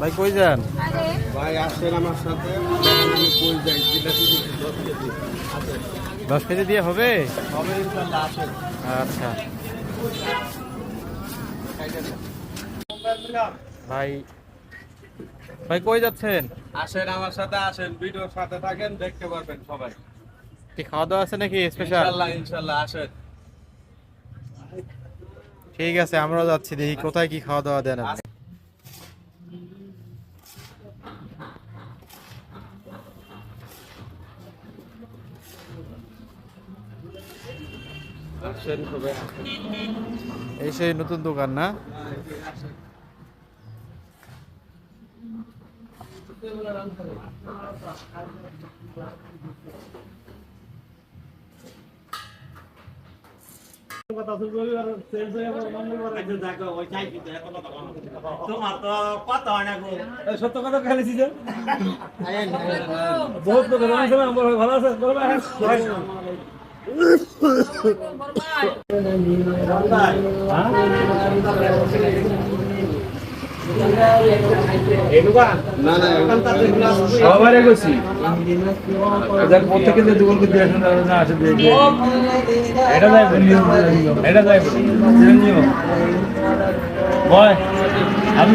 ভাই কই যান? ভাই আসেন আমার সাথে, আমি কই যাই, 10 কেজি দিয়ে হবে? হবে ইনশাল্লাহ, আসেন। আচ্ছা ভাই, ভাই কই যাচ্ছেন? আসেন আমার সাথে, আসেন, ভিডিওর সাথে থাকেন, দেখতে পারবেন সবাই। কি খাওয়া দাওয়া আছে নাকি স্পেশাল? ইনশাল্লাহ ইনশাল্লাহ, আসেন। ঠিক আছে, আমরাও যাচ্ছি, দেখি কোথায় কি খাওয়া দাওয়া দেন আপনি। আসেন সবাই, এই সেই নতুন দোকান না? তোমার তো কথা হয় না গো। সত্য কথা খেলেছি যে বহুত লোক ভালো আছে। না না, সবাই গেছি প্রত্যেকে দোকান করতে আসে, এটা যাই এটা যাই বয় আমি